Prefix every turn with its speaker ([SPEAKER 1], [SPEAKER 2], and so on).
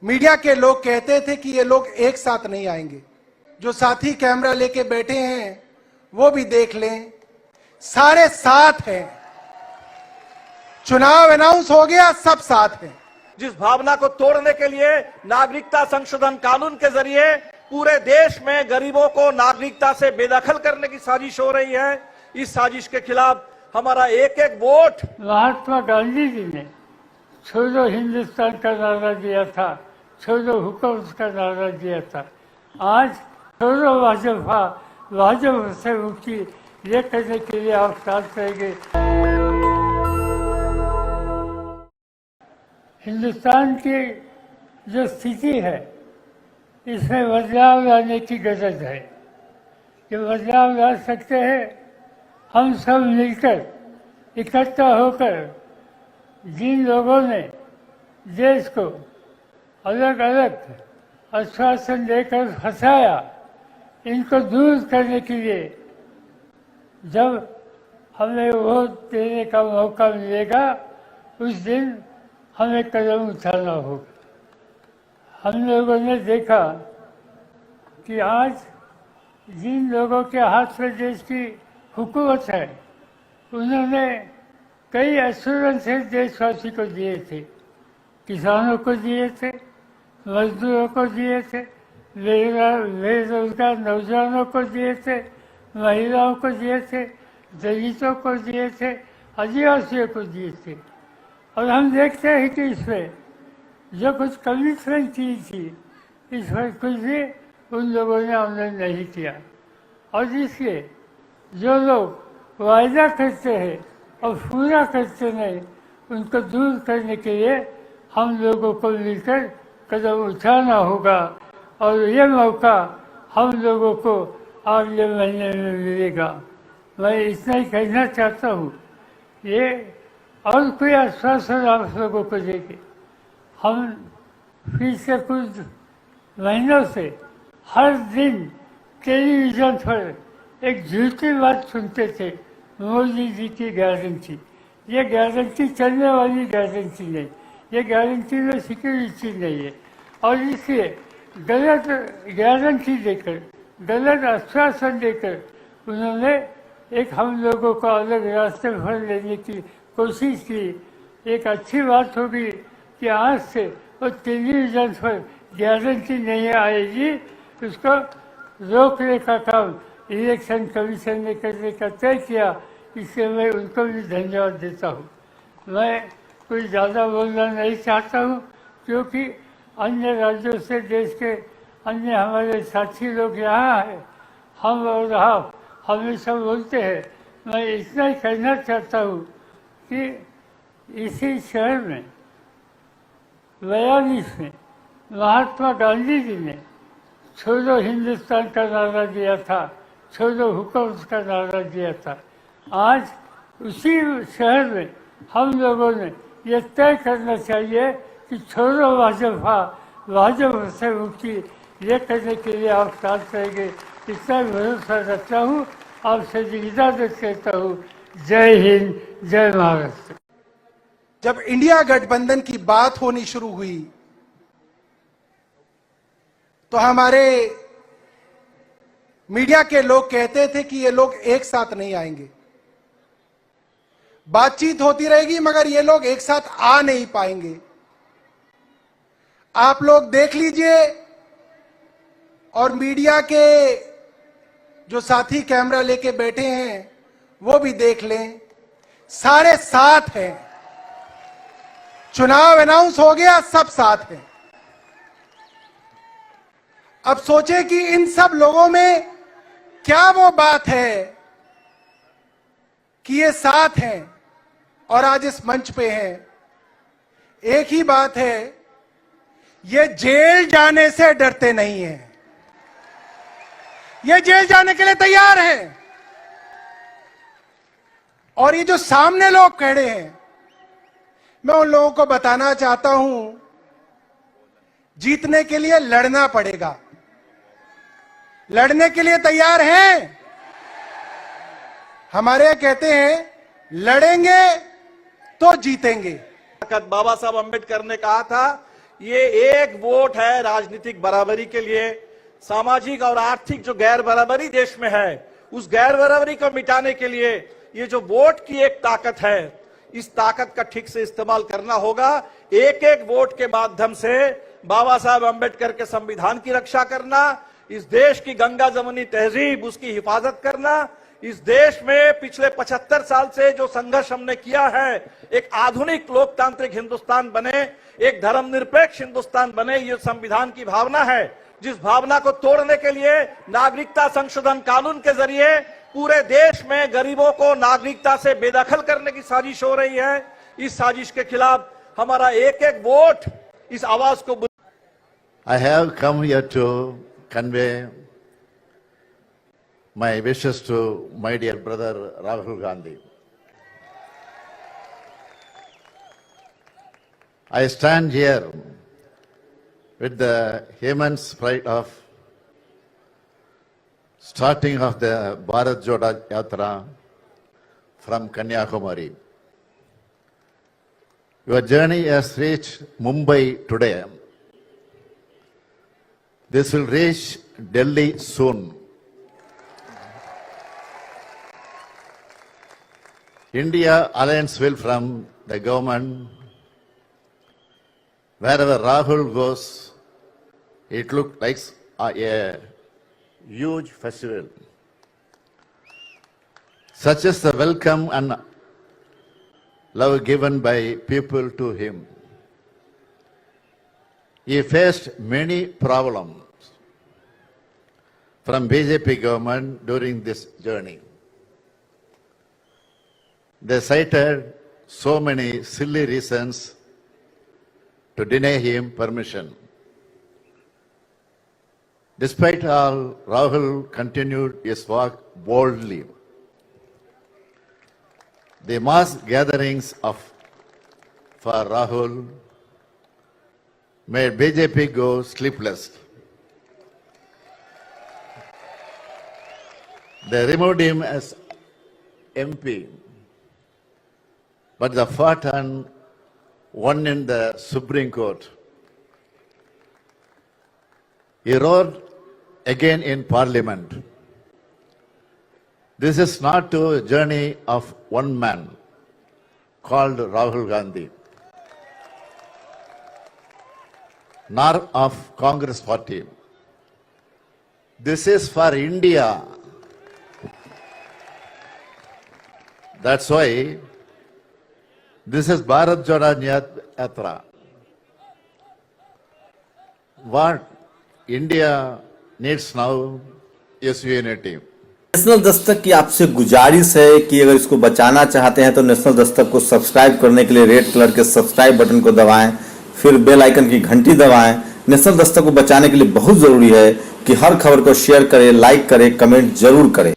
[SPEAKER 1] Media के लोग कहते थे कि ये लोग एक साथ नहीं आएंगे। जो साथी कैमरा लेके बैठे हैं वो भी देख लें, सारे साथ हैं। चुनाव अनाउंस हो गया, सब साथ हैं।
[SPEAKER 2] जिस भावना को तोड़ने के लिए नागरिकता संशोधन कानून के जरिए पूरे देश में गरीबों को नागरिकता से बेदखल करने की साजिश हो रही है, इस साजिश के खिलाफ हमारा एक एक वोट।
[SPEAKER 3] महात्मा गांधी जी ने छोड़ो हिंदुस्तान का नारा दिया था, छोड़ो हुकूमत का नारा दिया था। आज छोड़ो भाजपा, भाजपा से मुक्ति, ये करने के लिए आप साथ रहेंगे। हिंदुस्तान की जो स्थिति है इसमें बदलाव लाने की जरूरत है। ये बदलाव ला सकते हैं हम सब मिलकर, इकट्ठा होकर। जिन लोगों ने देश को अलग अलग आश्वासन देकर फंसाया, इनको दूर करने के लिए जब हमें वोट देने का मौका मिलेगा उस दिन हमें कदम उठाना होगा। हम लोगों ने देखा कि आज जिन लोगों के हाथ में देश की हुकूमत है, उन्होंने कई एश्योरेंसेस देशवासी को दिए थे। किसानों को दिए थे, मजदूरों को दिए थे, बेरोजगार नौजवानों को दिए थे, महिलाओं को दिए थे, दलितों को दिए थे, आदिवासियों को दिए थे। और हम देखते हैं कि इसमें जो कुछ कमिटमेंट की थी, इसमें कुछ भी उन लोगों ने अमल नहीं किया। और इसलिए जो लोग वायदा करते हैं और पूरा करते नहीं, उनको दूर करने के लिए हम लोगों को मिलकर कदम उठाना होगा। और ये मौका हम लोगों को अगले महीने में मिलेगा। मैं इतना ही कहना चाहता हूँ। ये और कोई आश्वासन आप लोगों को देंगे। हम पिछले कुछ महीनों से हर दिन टेलीविज़न पर एक झूठी बात सुनते थे, मोदी जी की गारंटी। ये गारंटी चलने वाली गारंटी नहीं, ये गारंटी में सिक्योरिटी नहीं है। और इसलिए गलत गारंटी देकर, गलत आश्वासन देकर उन्होंने एक हम लोगों को अलग रास्ते पर लेने की कोशिश की। एक अच्छी बात होगी कि आज से वो टेलीविज़न पर गारंटी नहीं आएगी, उसको रोकने का काम इलेक्शन कमीशन ने करने का तय किया। इसलिए मैं उनको भी धन्यवाद देता हूँ। मैं कुछ ज़्यादा बोलना नहीं चाहता हूँ, क्योंकि अन्य राज्यों से देश के अन्य हमारे साथी लोग यहाँ हैं। हम और आप हमेशा बोलते हैं। मैं इतना ही कहना चाहता हूँ कि इसी शहर में 42 में महात्मा गांधी जी ने छोड़ो हिंदुस्तान का नारा दिया था, छोड़ो हुकूमत का नारा दिया था। आज उसी शहर में हम लोगों ने ये तय करना चाहिए कि छोड़ो भाजपा, भाजपा से मुक्ति, ये करने के लिए आप साथ रहेंगे। इतना भरोसा रखता हूँ। आपसे इजाजत कहता हूँ। जय हिंद, जय महाराष्ट्र।
[SPEAKER 1] जब इंडिया गठबंधन की बात होनी शुरू हुई तो हमारे मीडिया के लोग कहते थे कि ये लोग एक साथ नहीं आएंगे। बातचीत होती रहेगी मगर ये लोग एक साथ आ नहीं पाएंगे। आप लोग देख लीजिए और मीडिया के जो साथी कैमरा लेके बैठे हैं वो भी देख लें, सारे साथ हैं। चुनाव अनाउंस हो गया, सब साथ हैं। अब सोचें कि इन सब लोगों में क्या वो बात है कि ये साथ हैं और आज इस मंच पे हैं। एक ही बात है, ये जेल जाने से डरते नहीं हैं। ये जेल जाने के लिए तैयार हैं। और ये जो सामने लोग खड़े हैं, मैं उन लोगों को बताना चाहता हूं, जीतने के लिए लड़ना पड़ेगा। लड़ने के लिए तैयार हैं? हमारे कहते हैं लड़ेंगे तो जीतेंगे।
[SPEAKER 2] बाबा साहब अम्बेडकर ने कहा था, ये एक वोट है राजनीतिक बराबरी के लिए। सामाजिक और आर्थिक जो गैर बराबरी देश में है, उस गैर बराबरी को मिटाने के लिए ये जो वोट की एक ताकत है, इस ताकत का ठीक से इस्तेमाल करना होगा। एक एक वोट के माध्यम से बाबा साहब अंबेडकर के संविधान की रक्षा करना, इस देश की गंगा जमुनी तहजीब उसकी हिफाजत करना, इस देश में पिछले 75 साल से जो संघर्ष हमने किया है, एक आधुनिक लोकतांत्रिक हिंदुस्तान बने, एक धर्मनिरपेक्ष हिंदुस्तान बने, ये संविधान की भावना है, जिस भावना को तोड़ने के लिए नागरिकता संशोधन कानून के जरिए पूरे देश में गरीबों को नागरिकता से बेदखल करने की साजिश हो रही है। इस साजिश के खिलाफ हमारा एक एक वोट इस आवाज को
[SPEAKER 4] I have come here to convey my wishes to my dear brother Rahul Gandhi. I stand here with the immense pride of starting of the Bharat Jodo Yatra from Kanyakumari. Your journey has reached Mumbai today. This will reach Delhi soon. India Alliance will from the government. Wherever Rahul goes, it looks like a huge festival. Such is the welcome and love given by people to him. He faced many problems from BJP government during this journey. They cited so many silly reasons to deny him permission. Despite all, Rahul continued his work boldly. The mass gatherings for Rahul made BJP go sleepless. They removed him as MP, but the fought and won in the Supreme Court. He roared again in Parliament. This is not a journey of one man called Rahul Gandhi, nor of Congress party. This is for India. That's why this is Bharat Jodo Yatra. What India needs now is unity.
[SPEAKER 5] National Dastak की आपसे गुजारिश है कि अगर इसको बचाना चाहते हैं तो नेशनल दस्तक को सब्सक्राइब करने के लिए रेड कलर के सब्सक्राइब बटन को दबाएं, फिर बेल आइकन की घंटी दबाएं। नेशनल दस्तक को बचाने के लिए बहुत जरूरी है कि हर खबर को शेयर करें, लाइक करें, कमेंट जरूर करें।